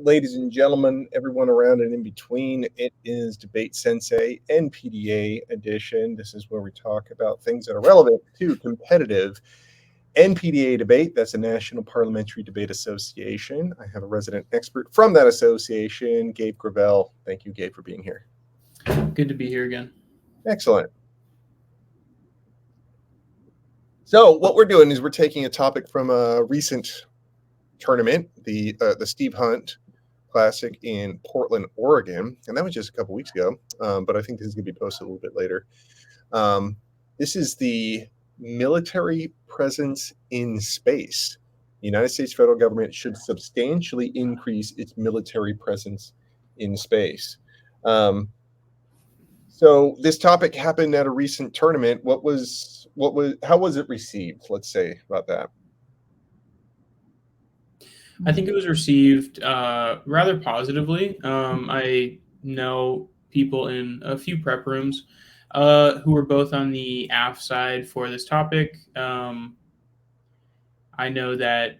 ladies and gentlemen, everyone around and in between. It is Debate Sensei NPDA edition. This is where we talk about things that are relevant to competitive NPDA debate. That's the National Parliamentary Debate Association. I have a resident expert from that association, Gabe Gravel. Thank you, Gabe, for being here. Good to be here again. Excellent. So what we're doing is we're taking a topic from a recent tournament, the Steve Hunt Classic in Portland, Oregon, and that was just a couple weeks ago. But I think this is going to be posted a little bit later. This is the military presence in space. The United States federal government should substantially increase its military presence in space. So this topic happened at a recent tournament. How was it received? Let's say about that. I think it was received rather positively. I know people in a few prep rooms who were both on the AF side for this topic. I know that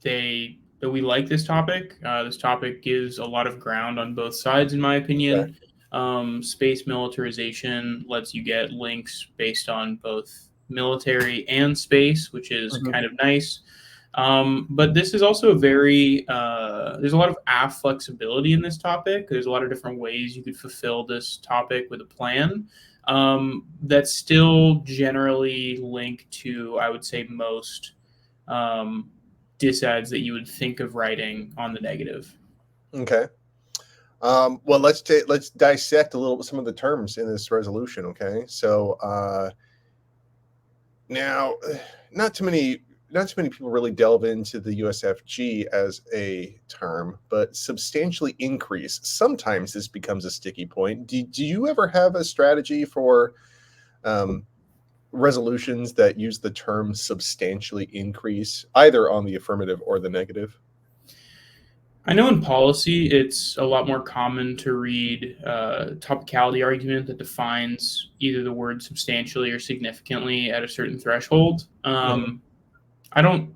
we like this topic. This topic gives a lot of ground on both sides, in my opinion. Okay. Space militarization lets you get links based on both military and space, which is kind of nice. But this is also there's a lot of AF flexibility in this topic. There's a lot of different ways you could fulfill this topic with a plan that's still generally linked to, I would say, most disads that you would think of writing on the negative. Okay. Well, let's dissect a little bit some of the terms in this resolution. Okay. So now, not too many people really delve into the USFG as a term, but substantially increase. Sometimes this becomes a sticky point. Do you ever have a strategy for resolutions that use the term substantially increase, either on the affirmative or the negative? I know in policy, it's a lot more common to read a topicality argument that defines either the word substantially or significantly at a certain threshold. I don't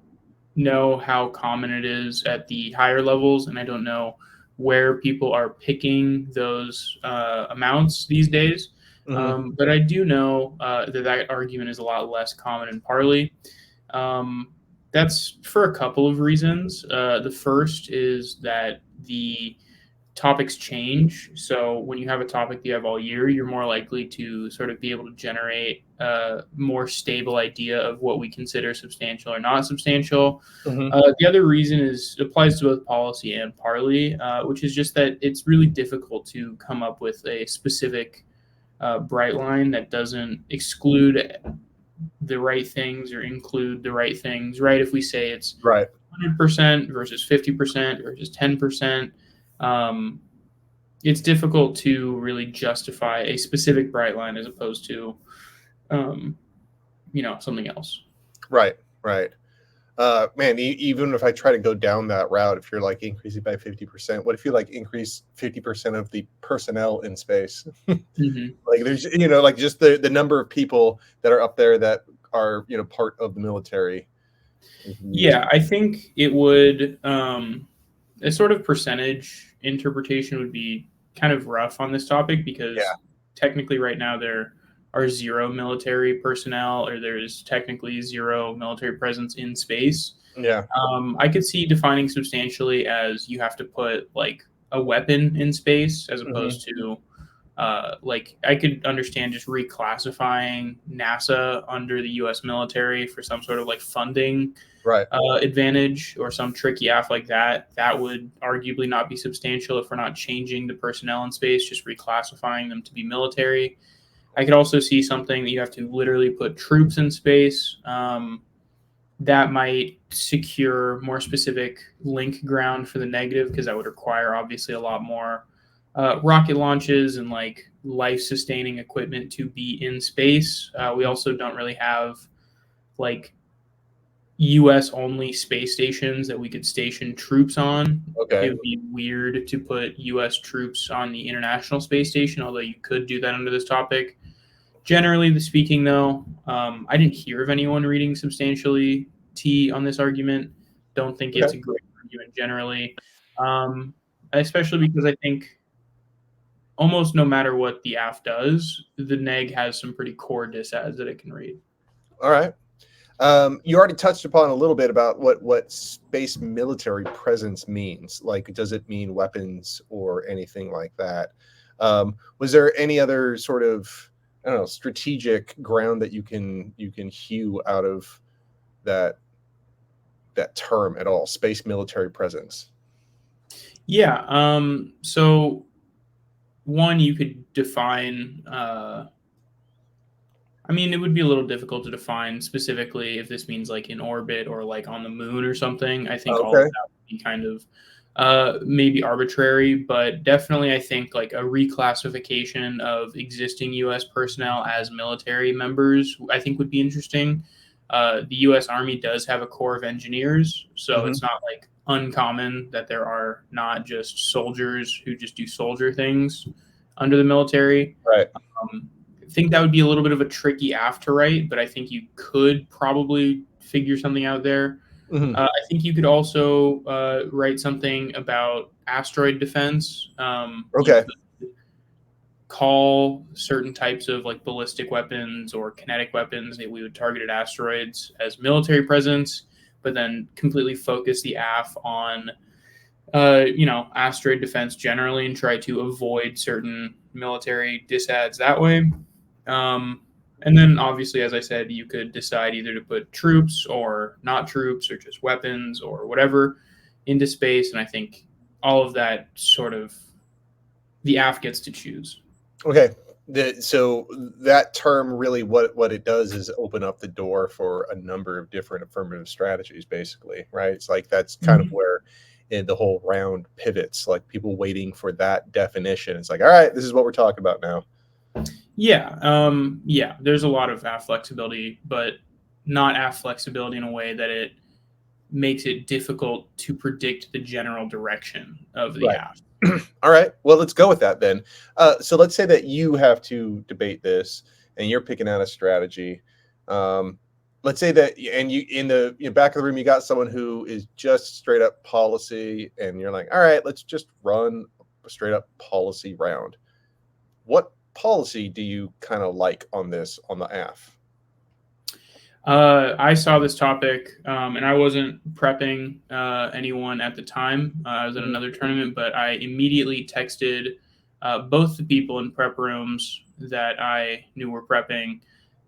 know how common it is at the higher levels, and I don't know where people are picking those amounts these days. But I do know that argument is a lot less common in Parley. That's for a couple of reasons. The first is that the topics change. So when you have a topic that you have all year, you're more likely to sort of be able to generate a more stable idea of what we consider substantial or not substantial. The other reason applies to both policy and Parley, which is just that it's really difficult to come up with a specific bright line that doesn't exclude the right things or include the right things, right? If we say it's 100% versus 50% versus 10%, it's difficult to really justify a specific bright line as opposed to, something else. Right. Man, even if I try to go down that route, if you're like increasing by 50%, what if you like increase 50% of the personnel in space? Like there's, like just the number of people that are up there that are, part of the military. Yeah, I think it would, a sort of percentage interpretation would be kind of rough on this topic because technically right now there are zero military personnel, or there's technically zero military presence in space. Yeah. I could see defining substantially as you have to put like a weapon in space as opposed to I could understand just reclassifying NASA under the U.S. military for some sort of like funding advantage or some tricky AF like that. That would arguably not be substantial if we're not changing the personnel in space, just reclassifying them to be military. I could also see something that you have to literally put troops in space. That might secure more specific link ground for the negative because that would require obviously a lot more rocket launches and like life-sustaining equipment to be in space. We also don't really have like U.S. only space stations that we could station troops on. Okay. It would be weird to put U.S. troops on the International Space Station, although you could do that under this topic. Generally speaking, though, I didn't hear of anyone reading substantially T on this argument. Don't think it's a great argument generally. Especially because I think almost no matter what the AF does, the neg has some pretty core disads that it can read. All right. You already touched upon a little bit about what space military presence means. Like, does it mean weapons or anything like that? Was there any other sort of, I don't know, strategic ground that you can hew out of that term at all? Space military presence. Yeah. So one, you could define. I mean, it would be a little difficult to define specifically if this means like in orbit or like on the moon or something. I think all of Okay. that would be kind of maybe arbitrary, but definitely I think like a reclassification of existing U.S. personnel as military members, I think would be interesting. The U.S. Army does have a corps of engineers, so Hmm. it's not like uncommon that there are not just soldiers who just do soldier things under the military. Right. I think that would be a little bit of a tricky AF to write, but I think you could probably figure something out there. Hmm. I think you could also write something about asteroid defense. You Okay. could call certain types of like ballistic weapons or kinetic weapons that we would target at asteroids as military presence, but then completely focus the AF on asteroid defense generally and try to avoid certain military disads that way. And then obviously, as I said, you could decide either to put troops or not troops or just weapons or whatever into space. And I think all of that sort of the AF gets to choose. Okay. So that term really what it does is open up the door for a number of different affirmative strategies, basically, right? It's like that's kind of Mhm. where the whole round pivots, like people waiting for that definition. It's like, all right, this is what we're talking about now. Yeah. There's a lot of AF flexibility, but not AF flexibility in a way that it makes it difficult to predict the general direction of the Right. AF. All right. Well, let's go with that then. So let's say that you have to debate this and you're picking out a strategy. Um, let's say that, and you in the back of the room, you got someone who is just straight up policy, and you're like, all right, let's just run a straight up policy round. What policy do you kind of like on this on the AF? I saw this topic, and I wasn't prepping anyone at the time. I was at Mhm. another tournament, but I immediately texted both the people in prep rooms that I knew were prepping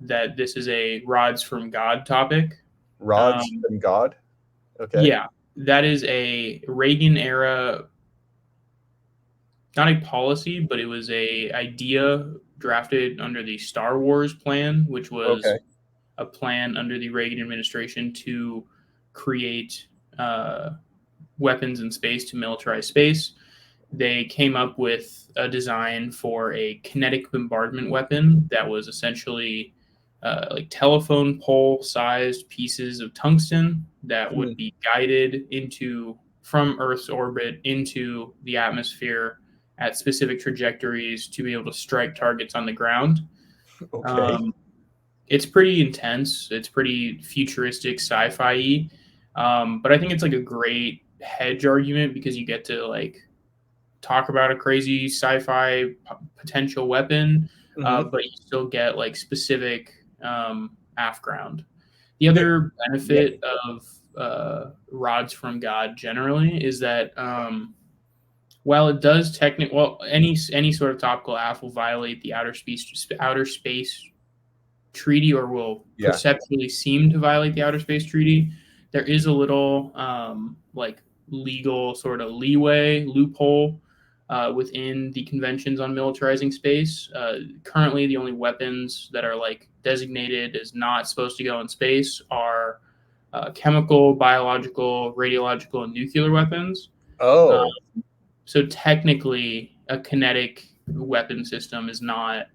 that this is a rods from God topic. Rods Um, from God. Okay. yeah, that is a Reagan era, not a policy, but it was a idea drafted under the Star Wars plan, which was Okay. a plan under the Reagan administration to create uh, weapons in space to militarize space. They came up with a design for a kinetic bombardment weapon that was essentially like telephone pole sized pieces of tungsten that Hmm. would be guided into from Earth's orbit into the atmosphere at specific trajectories to be able to strike targets on the ground. Okay. Um, it's pretty intense. It's pretty futuristic, sci-fi. But I think it's like a great hedge argument because you get to like talk about a crazy sci-fi potential weapon, Hmm. but you still get like specific AF ground. The Yeah. other Yeah. benefit of rods from God generally is that while it does technically, well, any sort of topical AF will violate the outer space treaty or will Yeah. perceptually seem to violate the outer space treaty, there is a little like legal sort of leeway loophole within the conventions on militarizing space. Currently, the only weapons that are like designated as not supposed to go in space are chemical, biological, radiological, and nuclear weapons. Uh, Oh. so technically, a kinetic weapon system is not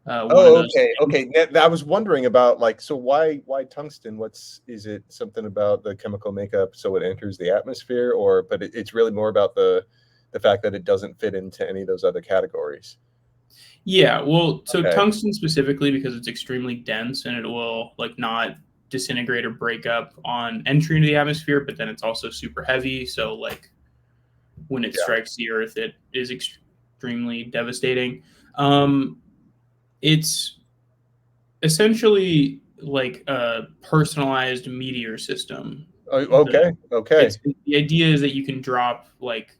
one of Oh, those okay, things. okay. I was wondering about like, so why tungsten? Is it something about the chemical makeup so it enters the atmosphere, or but it's really more about the fact that it doesn't fit into any of those other categories. Yeah, well, so Okay, tungsten specifically because it's extremely dense and it will like not disintegrate or break up on entry into the atmosphere, but then it's also super heavy. So like when it Yeah. strikes the Earth, it is extremely devastating. It's essentially like a personalized meteor system. Okay. Okay. The idea is that you can drop like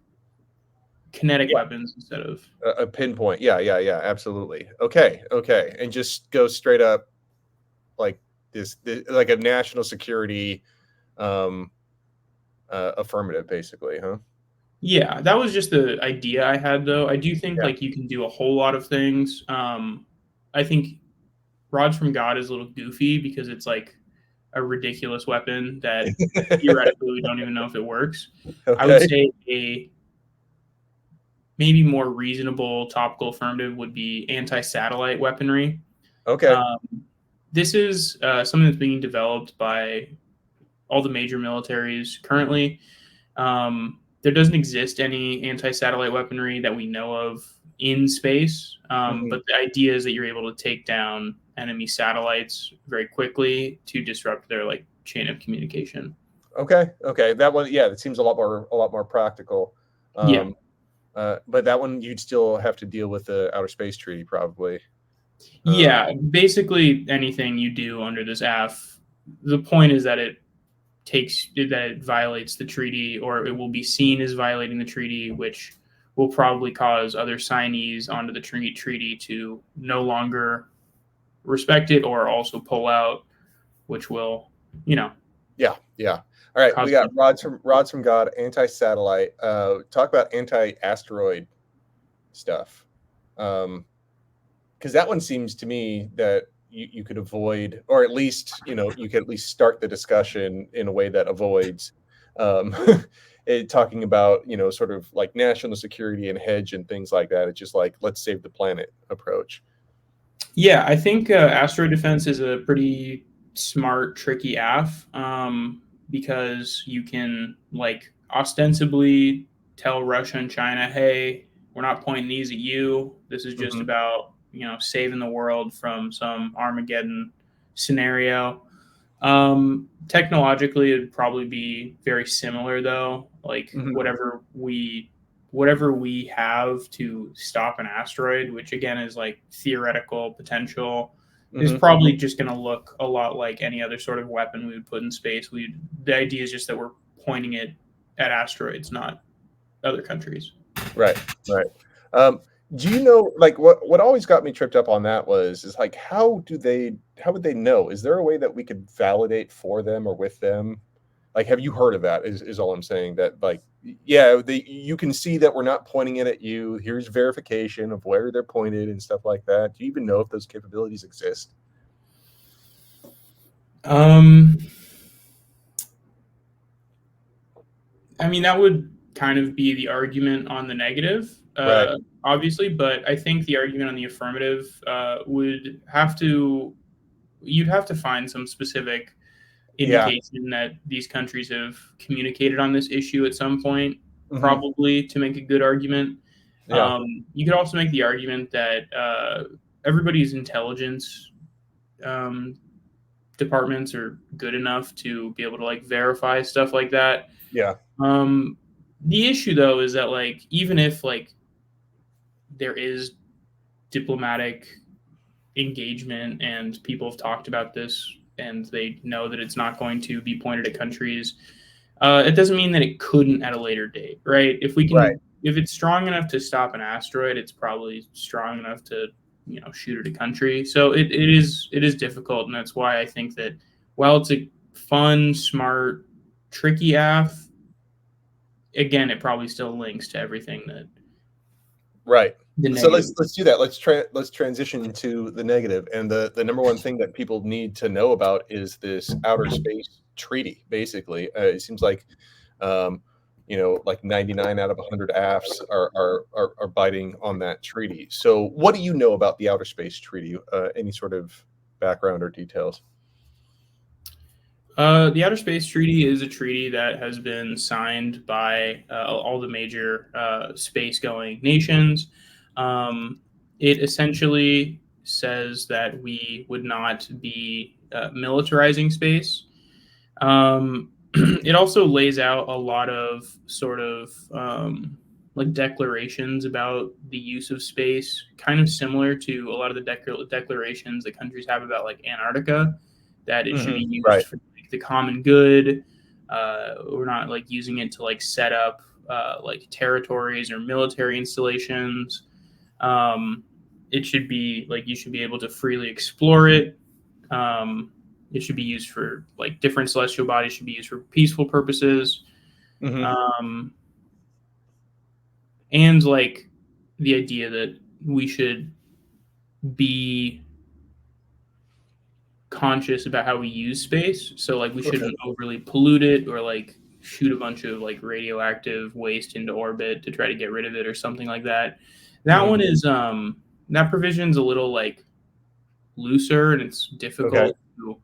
kinetic Yeah. weapons instead of. A pinpoint. Yeah. Yeah. Yeah. Absolutely. Okay. Okay. And just go straight up like this like a national security um affirmative, basically, huh? Yeah, that was just the idea I had, though. I do think Yeah. like you can do a whole lot of things. I think rods from God is a little goofy because it's like a ridiculous weapon that theoretically we don't even know if it works. I would Okay. say a maybe more reasonable topical affirmative would be anti-satellite weaponry. Okay. Um, this is something that's being developed by all the major militaries currently. There doesn't exist any anti-satellite weaponry that we know of in space, Mhm. but the idea is that you're able to take down enemy satellites very quickly to disrupt their like chain of communication. Okay. Okay. That one, yeah, that seems a lot more practical. Yeah, Um, but that one you'd still have to deal with the outer space treaty, probably. Um, yeah. Basically, anything you do under this AF, the point is that it violates the treaty, or it will be seen as violating the treaty, which will probably cause other signees onto the treaty to no longer respect it or also pull out, which will, you know, yeah. Yeah. All right. We cause. got rods from God, anti-satellite. Talk about anti-asteroid stuff. Because that one seems to me that you could avoid, or at least, you could at least start the discussion in a way that avoids um, talking about, sort of like national security and hedge and things like that. It's just like, let's save the planet approach. Yeah, I think asteroid defense is a pretty smart, tricky AF because you can like ostensibly tell Russia and China, hey, we're not pointing these at you. This is just Hmm. about saving the world from some Armageddon scenario. Technologically, it'd probably be very similar, though. Like Hmm. whatever we have to stop an asteroid, which again is like theoretical potential, is Hmm. probably just going to look a lot like any other sort of weapon we would put in space. The idea is just that we're pointing it at asteroids, not other countries. Right, right. Um, do you know, like, what always got me tripped up on that is like, how would they know? Is there a way that we could validate for them or with them? Like, have you heard of that? Is all I'm saying. That like, yeah, you can see that we're not pointing it at you. Here's verification of where they're pointed and stuff like that. Do you even know if those capabilities exist? Um, I mean, that would kind of be the argument on the negative, Right. obviously, but I think the argument on the affirmative you'd have to find some specific Yeah. indication that these countries have communicated on this issue at some point, Hmm. probably to make a good argument. Yeah. You could also make the argument that everybody's intelligence um, departments are good enough to be able to like verify stuff like that. Yeah. Um, the issue though is that like even if like there is diplomatic engagement and people have talked about this and they know that it's not going to be pointed at countries, it doesn't mean that it couldn't at a later date, right? Right. If it's strong enough to stop an asteroid, it's probably strong enough to shoot at a country. So it is difficult, and that's why I think that while it's a fun, smart, tricky AF, again, it probably still links to everything that Right. the So negative. let's do that. Let's transition to the negative. And the number one thing that people need to know about is this outer space treaty. Basically, it seems like um, like 99 out of 100 AFs are biting on that treaty. So what do you know about the outer space treaty? Any sort of background or details? The Outer Space Treaty is a treaty that has been signed by all the major space-going nations. Um, it essentially says that we would not be militarizing space. It also lays out a lot of sort of like declarations about the use of space, kind of similar to a lot of the declarations that countries have about like Antarctica, that it should be used Right. for like, the common good. We're not like using it to like set up like territories or military installations. It should be like you should be able to freely explore it. It should be used for like different celestial bodies should be used for peaceful purposes. Um, and like the idea that we should be conscious about how we use space. So like we shouldn't overly pollute it or like shoot a bunch of like radioactive waste into orbit to try to get rid of it or something like that. That one is that provision's a little like looser and it's difficult to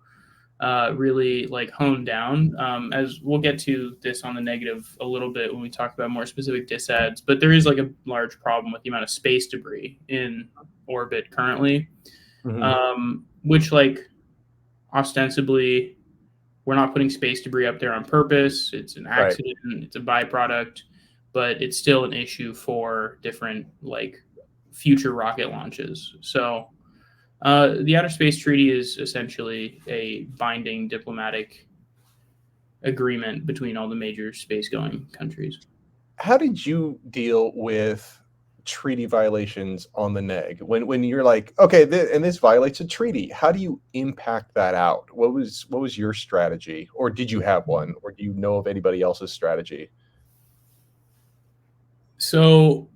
really like hone down. As we'll get to this on the negative a little bit when we talk about more specific disads, but there is like a large problem with the amount of space debris in orbit currently, which like ostensibly we're not putting space debris up there on purpose. It's an accident. Right. It's a byproduct, but it's still an issue for different like future rocket launches. So the Outer Space Treaty is essentially a binding diplomatic agreement between all the major space-going countries. How did you deal with treaty violations on the neg? When you're like, okay, and this violates a treaty, how do you impact that out? What was your strategy, or did you have one, or do you know of anybody else's strategy? So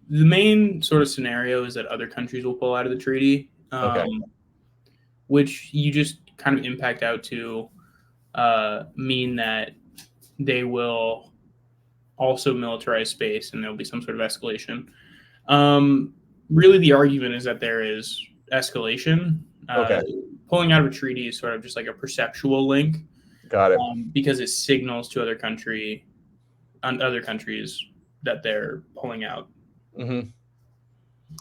the main sort of scenario is that other countries will pull out of the treaty, which you just kind of impact out to mean that they will also militarize space and there'll be some sort of escalation. Really, the argument is that there is escalation. Pulling out of a treaty is sort of just like a perceptual link. Got it. Because it signals to other countries that they're pulling out.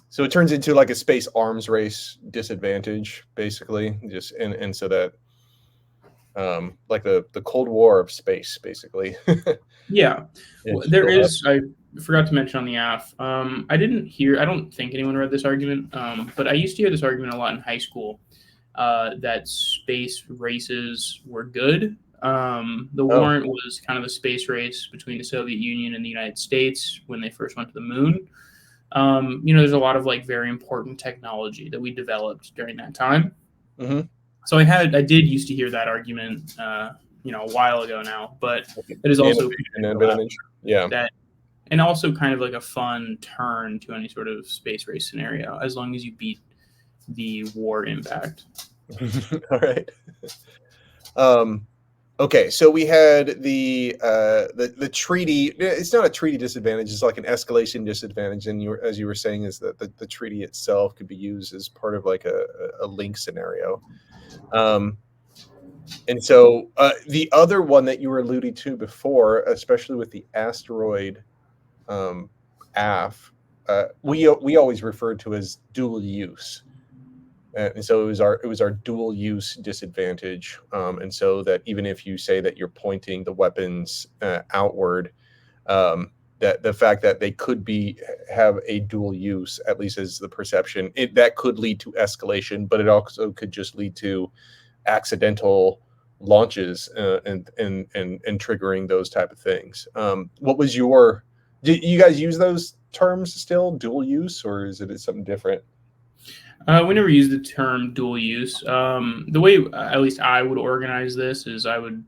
So it turns into like a space arms race disadvantage, basically. Just and so that like the Cold War of space, basically. Yeah. Well, there is. I forgot to mention on the AF. I don't think anyone read this argument, but I used to hear this argument a lot in high school. That space races were good. The warrant was kind of the space race between the Soviet Union and the United States when they first went to the moon. There's a lot of like very important technology that we developed during that time. So I did used to hear that argument, a while ago now, but it is also and also kind of like a fun turn to any sort of space race scenario, as long as you beat the war impact. All right. Okay, so we had the treaty. It's not a treaty disadvantage; it's like an escalation disadvantage. And as you were saying, is that the treaty itself could be used as part of like a link scenario. And so the other one that you were alluding to before, especially with the asteroid AF, we always referred to as dual use. And so it was our dual use disadvantage. And so that even if you say that you're pointing the weapons outward, that the fact that they could have a dual use, at least as the perception, that could lead to escalation, but it also could just lead to accidental launches and triggering those type of things. What was did you guys use those terms still, dual use, or is it something different? We never use the term dual use. The way, at least I would organize this, is I would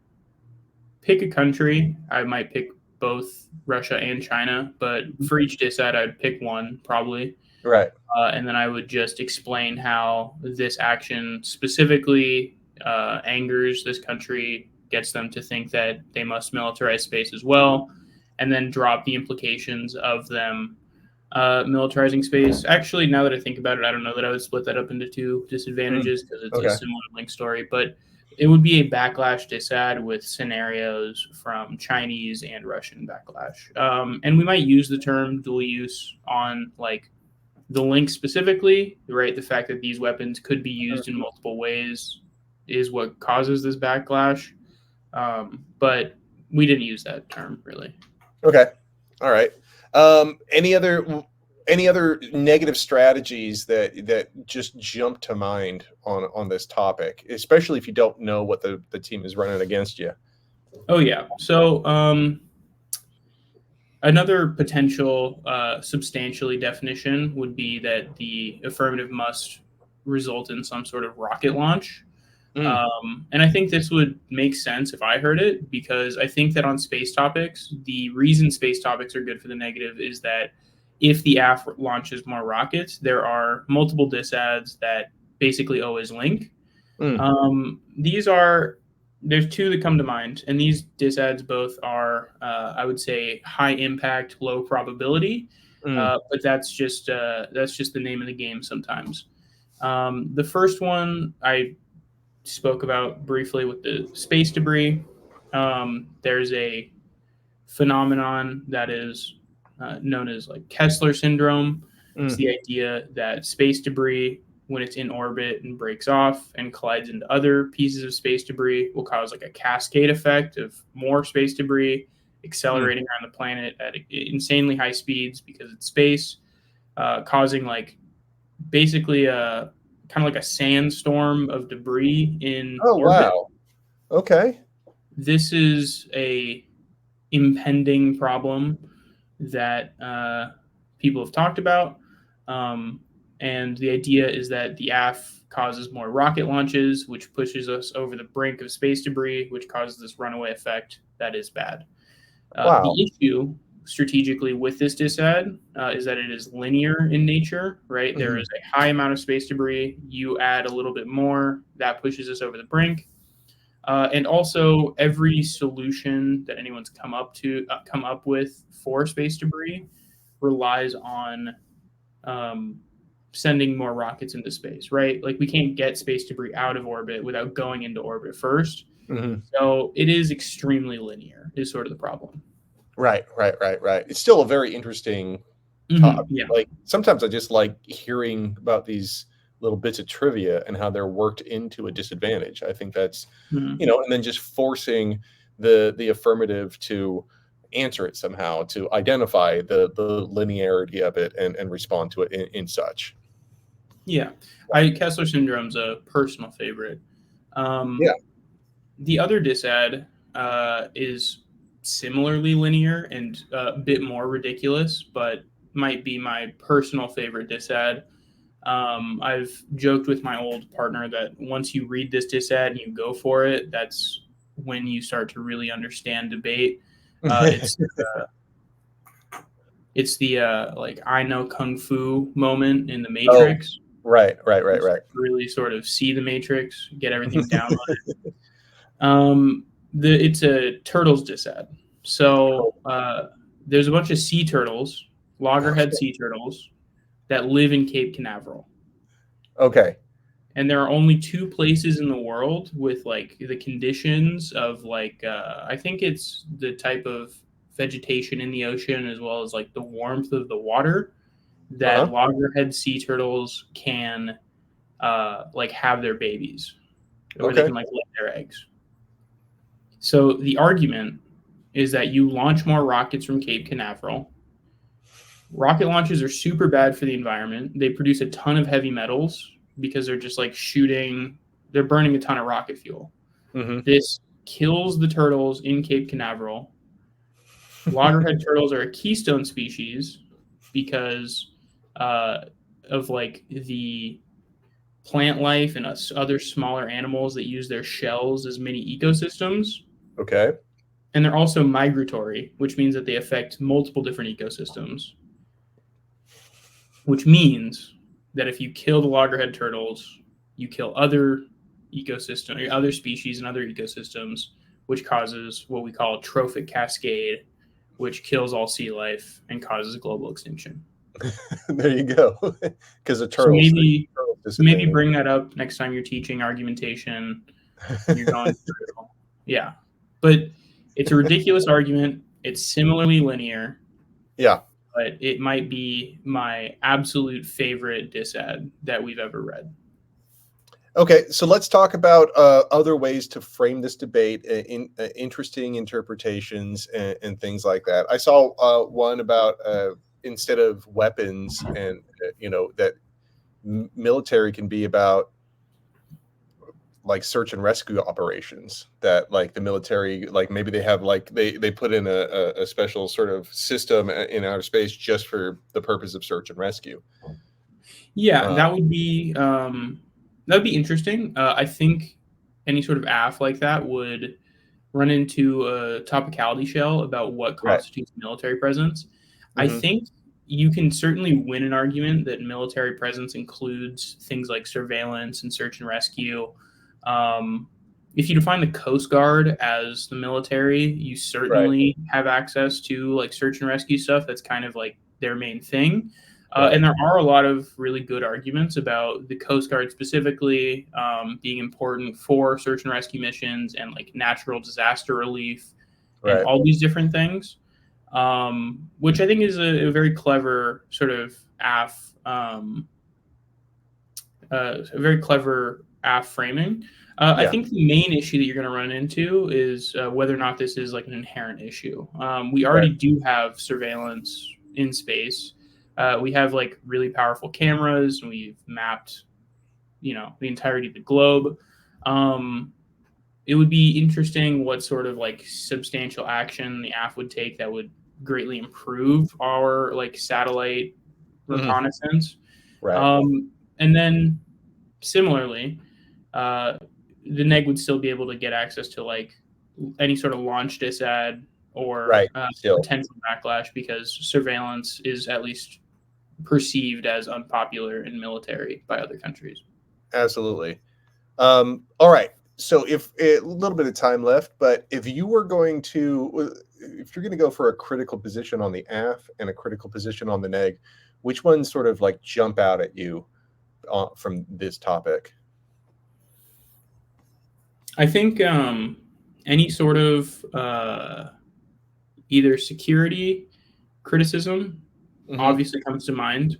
pick a country. I might pick both Russia and China, but for each disad, I'd pick one probably. Right. And then I would just explain how this action specifically angers this country, gets them to think that they must militarize space as well, and then drop the implications of them militarizing space. Actually, now that I think about it, I don't know that I would split that up into two disadvantages because it's a similar link story, but it would be a backlash disad with scenarios from Chinese and Russian backlash. And we might use the term dual use on like the link specifically, right? The fact that these weapons could be used in multiple ways is what causes this backlash. But we didn't use that term really. Okay. All right. Any other negative strategies that just jump to mind on this topic, especially if you don't know what the team is running against you? Oh yeah. So another potential substantially definition would be that the affirmative must result in some sort of rocket launch. Mm, And I think this would make sense if I heard it, because I think that on space topics, the reason space topics are good for the negative is that if the AF launches more rockets, there are multiple disads that basically always link. mm, These are There's two that come to mind, and these disads both are, I would say, high impact, low probability. mm, But that's just the name of the game sometimes. The first one I spoke about briefly with the space debris. There's a phenomenon that is known as like Kessler syndrome. It's mm, the idea that space debris, when it's in orbit and breaks off and collides into other pieces of space debris, will cause like a cascade effect of more space debris mm. accelerating around the planet at insanely high speeds because it's space, causing like basically a kind of like a sandstorm of debris in Oh, orbit. wow. Okay. This is a impending problem that people have talked about. Um, and the idea is that the AF causes more rocket launches, which pushes us over the brink of space debris, which causes this runaway effect that is bad. Wow. The issue strategically with this disad is that it is linear in nature, right? There Mhm. is a high amount of space debris. You add a little bit more, that pushes us over the brink. And also, every solution that anyone's come up with for space debris relies on um, sending more rockets into space, right? Like we can't get space debris out of orbit without going into orbit first. Mhm. So it is extremely linear, is sort of the problem. Right, right, right, right. It's still a very interesting topic. Yeah. Like, sometimes I just like hearing about these little bits of trivia and how they're worked into a disadvantage. I think that's, Mhm. and then just forcing the affirmative to answer it somehow, to identify the linearity of it and respond to it in such. Yeah. I Kessler syndrome's a personal favorite. Yeah. Um, the other disad is similarly linear and a bit more ridiculous, but might be my personal favorite disad. I've joked with my old partner that once you read this disad and you go for it, that's when you start to really understand debate. Uh, it's it's the like I know kung fu moment in the Oh, Matrix. right, right, right, Just right. really sort of see the Matrix, get everything downloaded. It's a turtles disad. So there's a bunch of sea turtles, loggerhead sea turtles, that live in Cape Canaveral. Okay. And there are only two places in the world with like the conditions of like I think it's the type of vegetation in the ocean as well as like the warmth of the water that Uh-huh. loggerhead sea turtles can like have their babies, where they Okay. can like lay their eggs. So the argument is that you launch more rockets from Cape Canaveral. Rocket launches are super bad for the environment. They produce a ton of heavy metals because they're just like they're burning a ton of rocket fuel. Mhm. This kills the turtles in Cape Canaveral. Loggerhead turtles are a keystone species because uh, of like the plant life and other smaller animals that use their shells as mini ecosystems. Okay. And they're also migratory, which means that they affect multiple different ecosystems, which means that if you kill the loggerhead turtles, you kill other other species and other ecosystems, which causes what we call a trophic cascade, which kills all sea life and causes global extinction. There you go. Because the So turtles, maybe disadvantage. bring that up next time you're teaching argumentation and you're going through. Yeah. But it's a ridiculous argument. It's similarly linear, Yeah. but it might be my absolute favorite disad that we've ever read. Okay, so let's talk about other ways to frame this debate, interesting interpretations, and things like that. I saw one about instead of weapons, and that military can be about like search and rescue operations. That like the military, like maybe they have like they put in a special sort of system in outer space just for the purpose of search and rescue. Yeah, Uh, that would be interesting. I think any sort of AF like that would run into a topicality shell about what right. constitutes military presence. I Hmm. think you can certainly win an argument that military presence includes things like surveillance and search and rescue. Um, if you define the Coast Guard as the military, you Right. certainly have access to like search and rescue stuff. That's kind of like their main thing. Right. And there are a lot of really good arguments about the Coast Guard specifically being important for search and rescue missions and like natural disaster relief and Right. all these different things, which I think is a very clever sort of a very clever AF framing. I Yeah. think the main issue that you're going to run into is whether or not this is like an inherent issue. We Right. already do have surveillance in space. We have like really powerful cameras. We've mapped, the entirety of the globe. Um, it would be interesting what sort of like substantial action the AF would take that would greatly improve our like satellite Hmm. reconnaissance. Right. And then similarly, uh, the neg would still be able to get access to like any sort of launch disad or Right. Still. potential backlash because surveillance is at least perceived as unpopular in military by other countries. Absolutely. All right. So if a little bit of time left, but if you were going to, if you're going to go for a critical position on the AF and a critical position on the neg, which ones sort of like jump out at you from this topic? I think any sort of either security criticism Hmm. obviously comes to mind.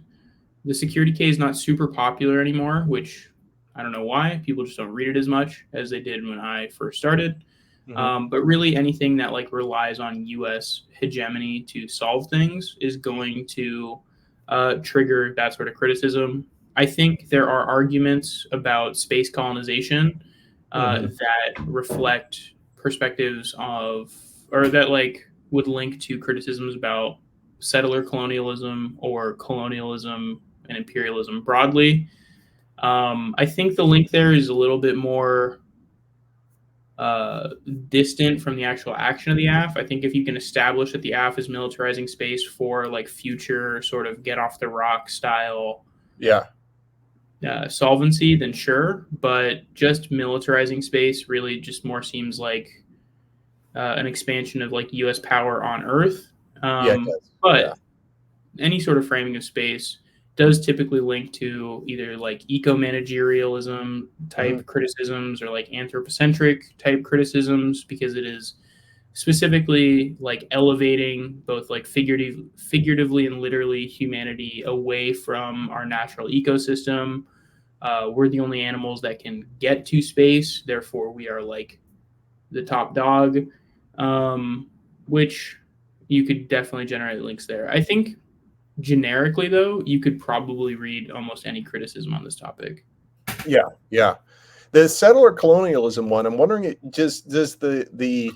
The security K is not super popular anymore, which I don't know why. People just don't read it as much as they did when I first started. Hmm. But really, anything that like relies on U.S. hegemony to solve things is going to trigger that sort of criticism. I think there are arguments about space colonization Hmm. that reflect perspectives of, or that like would link to criticisms about settler colonialism or colonialism and imperialism broadly. I think the link there is a little bit more distant from the actual action of the AF. I think if you can establish that the AF is militarizing space for like future sort of get off the rock style Yeah. solvency, then sure. But just militarizing space really just more seems like an expansion of like U.S. power on Earth. Yeah. It does. Yeah. But any sort of framing of space does typically link to either like eco-managerialism Hmm. type criticisms or like anthropocentric type criticisms because it is specifically like elevating both like figuratively and literally humanity away from our natural ecosystem. We're the only animals that can get to space, therefore we are like the top dog, which you could definitely generate links there. I think generically, though, you could probably read almost any criticism on this topic. Yeah. Yeah. The settler colonialism one, I'm wondering, it just does the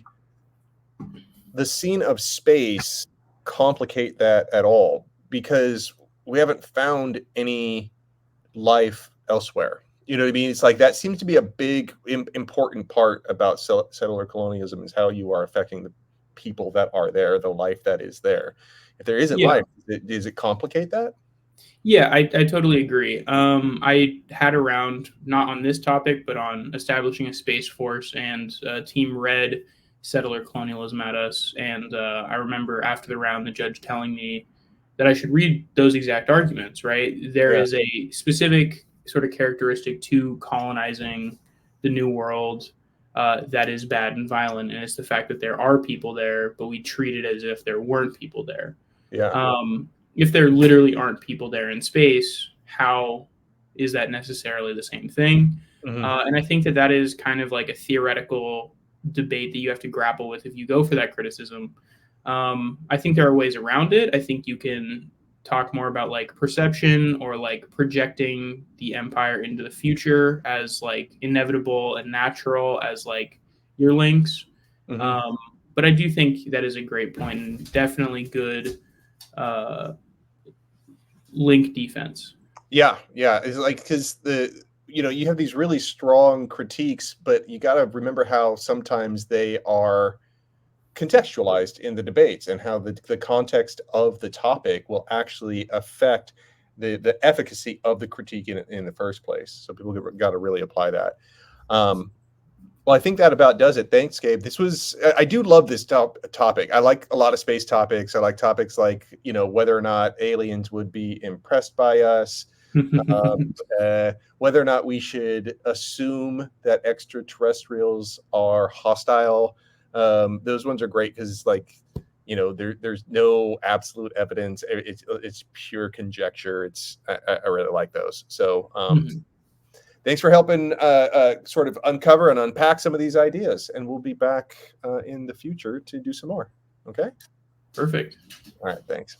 scene of space complicate that at all? Because we haven't found any life elsewhere. You know what I mean? It's like that seems to be a big, important part about settler colonialism is how you are affecting the people that are there, the life that is there. If there isn't Yeah, life, does it complicate that? yeah, I totally agree. I had a round not on this topic, but on establishing a space force, and Team Red settler colonialism at us. And I remember after the round, the judge telling me that I should read those exact arguments. Right, there Yeah. is a specific sort of characteristic to colonizing the New World that is bad and violent, and it's the fact that there are people there, but we treat it as if there weren't people there. Yeah. If there literally aren't people there in space, how is that necessarily the same thing? And I think that that is kind of like a theoretical debate that you have to grapple with if you go for that criticism. I think there are ways around it. I think you can talk more about like perception or like projecting the empire into the future as like inevitable and natural as like your links. But I do think that is a great point and definitely good link defense. Yeah, it's like because you have these really strong critiques, but you got to remember how sometimes they are contextualized in the debates and how the context of the topic will actually affect the efficacy of the critique in the first place. So people got to really apply that. Well, I think that about does it. Thanks, Gabe. I do love this topic. I like a lot of space topics. I like topics like, whether or not aliens would be impressed by us, whether or not we should assume that extraterrestrials are hostile. Those ones are great because, there's no absolute evidence. It's pure conjecture. I really like those. So, thanks for helping sort of uncover and unpack some of these ideas. And we'll be back in the future to do some more. Okay? Perfect. All right. Thanks.